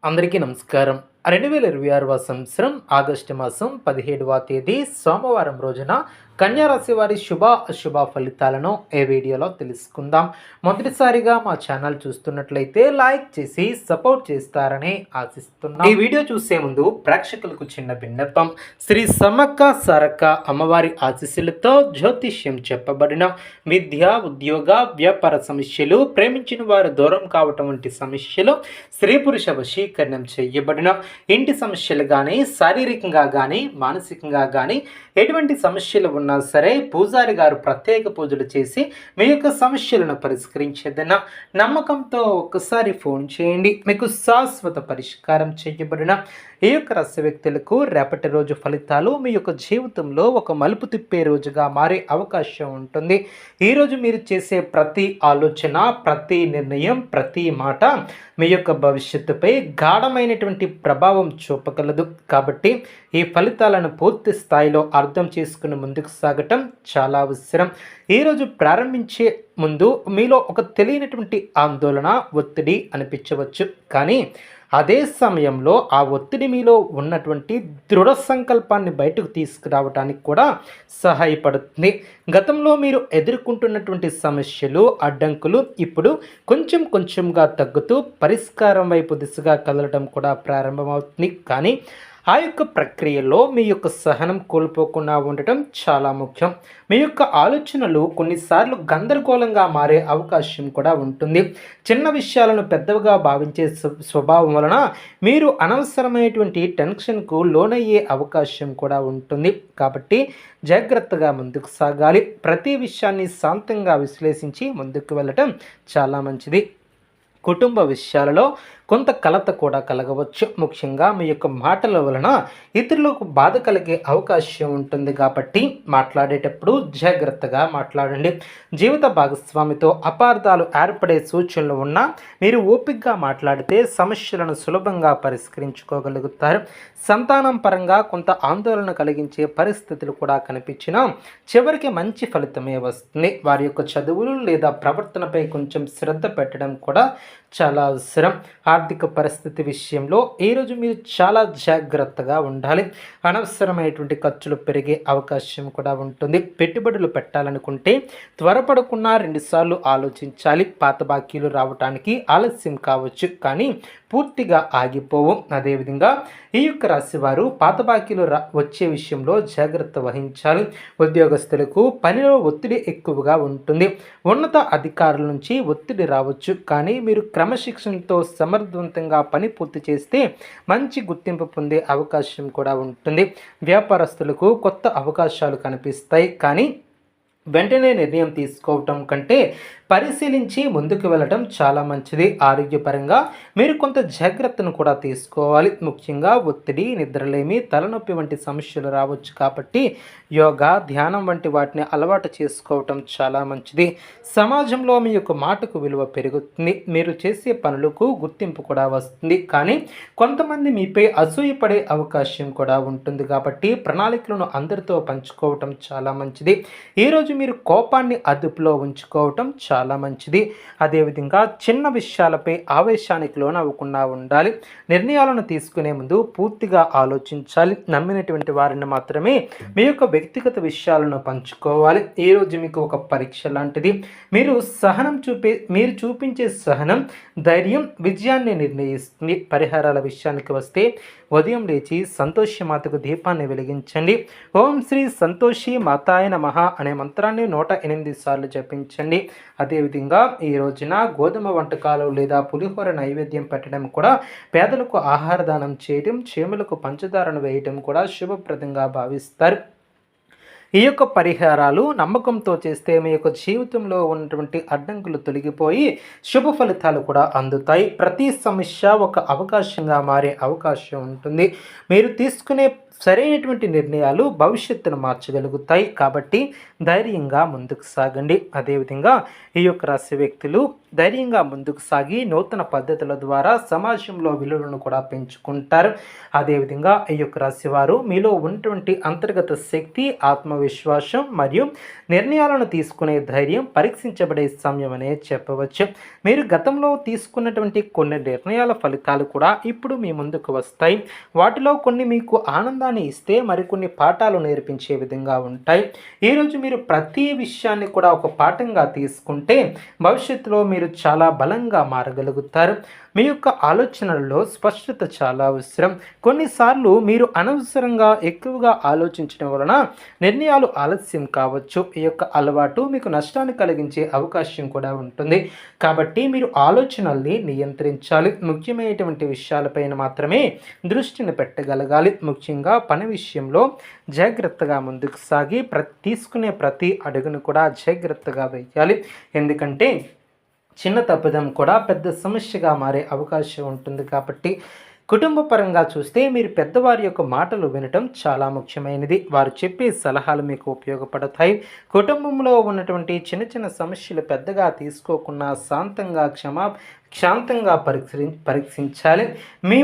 అందరికీ నమస్కారం. 2026వ సంవత్సరం ఆగస్టు మాసం 17వ తేదీ సోమవారం రోజున కన్యా రాశి వారి శుభ అశుభ ఫలితాలను ఈ వీడియోలో తెలుసుకుందాం. మొదటిసారిగా మా ఛానల్ చూస్తున్నట్లయితే లైక్ చేసి సపోర్ట్ చేస్తారని ఆశిస్తున్నాం. ఈ వీడియో చూసే ముందు ప్రేక్షకులకు చిన్న విన్నపం. శ్రీ సమ్మక్క సారక్క అమ్మవారి ఆశీస్సులతో జ్యోతిష్యం చెప్పబడిన విద్య, ఉద్యోగ, వ్యాపార సమస్యలు, ప్రేమించిన వారు దూరం కావటం వంటి సమస్యలు, స్త్రీ పురుష వశీకరణం చేయబడిన ఇంటి సమస్యలు కానీ, శారీరకంగా కానీ, మానసికంగా కానీ ఎటువంటి సమస్యలు ఉన్నా సరే పూజారి గారు ప్రత్యేక పూజలు చేసి మీ యొక్క సమస్యలను పరిష్కరించేదన్న నమ్మకంతో ఒక్కసారి ఫోన్ చేయండి. మీకు శాశ్వత పరిష్కారం చేయబడిన ఈ యొక్క రాశి వ్యక్తులకు రేపటి రోజు ఫలితాలు మీ యొక్క జీవితంలో ఒక మలుపు తిప్పే రోజుగా మారే అవకాశం ఉంటుంది. ఈరోజు మీరు చేసే ప్రతి ఆలోచన, ప్రతి నిర్ణయం, ప్రతి మాట మీ యొక్క భవిష్యత్తుపై గాఢమైనటువంటి ప్రభావం చూపగలదు. కాబట్టి ఈ ఫలితాలను పూర్తి స్థాయిలో అర్థం చేసుకుని ముందుకు సాగటం చాలా అవసరం. ఈరోజు ప్రారంభించే ముందు మీలో ఒక తెలియనటువంటి ఆందోళన, ఒత్తిడి అనిపించవచ్చు. కానీ అదే సమయంలో ఆ ఒత్తిడి మీలో ఉన్నటువంటి దృఢ సంకల్పాన్ని బయటకు తీసుకురావడానికి కూడా సహాయపడుతుంది. గతంలో మీరు ఎదుర్కొంటున్నటువంటి సమస్యలు, అడ్డంకులు ఇప్పుడు కొంచెం కొంచెంగా తగ్గుతూ పరిష్కారం వైపు దిశగా కదలడం కూడా ప్రారంభమవుతుంది. కానీ ఆ యొక్క ప్రక్రియలో మీ యొక్క సహనం కోల్పోకుండా ఉండటం చాలా ముఖ్యం. మీ యొక్క ఆలోచనలు కొన్నిసార్లు గందరగోళంగా మారే అవకాశం కూడా ఉంటుంది. చిన్న విషయాలను పెద్దవిగా భావించే స్వభావం వలన మీరు అనవసరమైనటువంటి టెన్షన్కు లోనయ్యే అవకాశం కూడా ఉంటుంది. కాబట్టి జాగ్రత్తగా ముందుకు సాగాలి. ప్రతి విషయాన్ని శాంతంగా విశ్లేషించి ముందుకు వెళ్ళటం చాలా మంచిది. కుటుంబ విషయాలలో కొంత కలత కూడా కలగవచ్చు. ముఖ్యంగా మీ యొక్క మాటల వలన ఇతరులకు బాధ కలిగే అవకాశం ఉంటుంది. కాబట్టి మాట్లాడేటప్పుడు జాగ్రత్తగా మాట్లాడండి. జీవిత భాగస్వామితో అపార్థాలు ఏర్పడే సూచనలు ఉన్నా మీరు ఓపికగా మాట్లాడితే సమస్యలను సులభంగా పరిష్కరించుకోగలుగుతారు. సంతానం పరంగా కొంత ఆందోళన కలిగించే పరిస్థితులు కూడా కనిపించినా చివరికి మంచి ఫలితమే వస్తుంది. వారి యొక్క చదువులు లేదా ప్రవర్తనపై కొంచెం శ్రద్ధ పెట్టడం కూడా చాలా అవసరం. ఆర్థిక పరిస్థితి విషయంలో ఈరోజు మీరు చాలా జాగ్రత్తగా ఉండాలి. అనవసరమైనటువంటి ఖర్చులు పెరిగే అవకాశం కూడా ఉంటుంది. పెట్టుబడులు పెట్టాలనుకుంటే త్వరపడకుండా 2 సార్లు ఆలోచించాలి. పాత బాకీలు రావడానికి ఆలస్యం కావచ్చు, కానీ పూర్తిగా ఆగిపోవు. అదేవిధంగా ఈ యొక్క రాశి వారు పాత బాకీలు వచ్చే విషయంలో జాగ్రత్త వహించాలి. ఉద్యోగస్తులకు పనిలో ఒత్తిడి ఎక్కువగా ఉంటుంది. ఉన్నత అధికారుల నుంచి ఒత్తిడి రావచ్చు, కానీ మీరు క్రమశిక్షణతో సమర్థవంతంగా పని పూర్తి చేస్తే మంచి గుర్తింపు పొందే అవకాశం కూడా ఉంటుంది. వ్యాపారస్తులకు కొత్త అవకాశాలు కనిపిస్తాయి, కానీ వెంటనే నిర్ణయం తీసుకోవటం కంటే పరిశీలించి ముందుకు వెళ్ళటం చాలా మంచిది. ఆరోగ్యపరంగా మీరు కొంత జాగ్రత్తను కూడా తీసుకోవాలి. ముఖ్యంగా ఒత్తిడి, నిద్రలేమి, తలనొప్పి వంటి సమస్యలు రావచ్చు. కాబట్టి యోగా, ధ్యానం వంటి వాటిని అలవాటు చేసుకోవటం చాలా మంచిది. సమాజంలో మీ యొక్క మాటకు విలువ పెరుగుతుంది. మీరు చేసే పనులకు గుర్తింపు కూడా వస్తుంది, కానీ కొంతమంది మీపై అసూయపడే అవకాశం కూడా ఉంటుంది. కాబట్టి ప్రణాళికలను అందరితో పంచుకోవటం చాలా మంచిది. ఈరోజు మీరు కోపాన్ని అదుపులో ఉంచుకోవటం చాలా మంచిది. అదేవిధంగా చిన్న విషయాలపై ఆవేశానికి లోనవ్వకుండా ఉండాలి. నిర్ణయాలను తీసుకునే ముందు పూర్తిగా ఆలోచించాలి. నమ్మినటువంటి వారిని మాత్రమే మీ యొక్క వ్యక్తిగత విషయాలను పంచుకోవాలి. ఈరోజు మీకు ఒక పరీక్ష లాంటిది. మీరు చూపించే సహనం, ధైర్యం విజయాన్ని నిర్ణయిస్తుంది. పరిహారాల విషయానికి వస్తే ఉదయం లేచి సంతోషి మాతకు దీపాన్ని వెలిగించండి. ఓం శ్రీ సంతోషి మాతాయ నమః అనే మంత్రాన్ని 108 సార్లు జపించండి. అదేవిధంగా ఈ రోజున గోధుమ వంటకాలు లేదా పులిహోర నైవేద్యం పెట్టడం కూడా, పేదలకు ఆహార దానం చేయడం, చీమలకు పంచదారను వేయడం కూడా శుభప్రదంగా భావిస్తారు. ఈ యొక్క పరిహారాలు నమ్మకంతో చేస్తే మీ యొక్క జీవితంలో ఉన్నటువంటి అడ్డంకులు తొలగిపోయి శుభ ఫలితాలు కూడా అందుతాయి. ప్రతి సమస్య ఒక అవకాశంగా మారే అవకాశం ఉంటుంది. మీరు తీసుకునే సరైనటువంటి నిర్ణయాలు భవిష్యత్తును మార్చగలుగుతాయి. కాబట్టి ధైర్యంగా ముందుకు సాగండి. అదేవిధంగా ఈ యొక్క రాశి వ్యక్తులు ధైర్యంగా ముందుకు సాగి నూతన పద్ధతుల ద్వారా సమాజంలో విలువలను కూడా పెంచుకుంటారు. అదేవిధంగా ఈ యొక్క రాశి వారు మీలో ఉన్నటువంటి అంతర్గత శక్తి, ఆత్మవిశ్వాసం మరియు నిర్ణయాలను తీసుకునే ధైర్యం పరీక్షించబడే సమయం అనే చెప్పవచ్చు. మీరు గతంలో తీసుకున్నటువంటి కొన్ని నిర్ణయాల ఫలితాలు కూడా ఇప్పుడు మీ ముందుకు వస్తాయి. వాటిలో కొన్ని మీకు ఆనందాన్ని ఇస్తే మరికొన్ని పాఠాలు నేర్పించే విధంగా ఉంటాయి. ఈరోజు మీరు ప్రతి విషయాన్ని కూడా ఒక పాఠంగా తీసుకుంటే భవిష్యత్తులో మీరు చాలా బలంగా మారగలుగుతారు. మీ యొక్క ఆలోచనలలో స్పష్టత చాలా అవసరం. కొన్నిసార్లు మీరు అనవసరంగా ఎక్కువగా ఆలోచించడం వలన నిర్ణయాలు ఆలస్యం కావచ్చు. ఈ యొక్క అలవాటు మీకు నష్టాన్ని కలిగించే అవకాశం కూడా ఉంటుంది. కాబట్టి మీరు ఆలోచనల్ని నియంత్రించాలి. ముఖ్యమైనటువంటి విషయాలపైన మాత్రమే దృష్టిని పెట్టగలగాలి. ముఖ్యంగా పని విషయంలో జాగ్రత్తగా ముందుకు సాగి తీసుకునే ప్రతి అడుగును కూడా జాగ్రత్తగా వేయాలి. ఎందుకంటే చిన్న తప్పిదం కూడా పెద్ద సమస్యగా మారే అవకాశం ఉంటుంది. కాబట్టి కుటుంబ పరంగా చూస్తే మీరు పెద్దవారి యొక్క మాటలు వినటం చాలా ముఖ్యమైనది. వారు చెప్పే సలహాలు మీకు ఉపయోగపడతాయి. కుటుంబంలో ఉన్నటువంటి చిన్న చిన్న సమస్యలు పెద్దగా తీసుకోకుండా శాంతంగా పరీక్షించాలి. మీ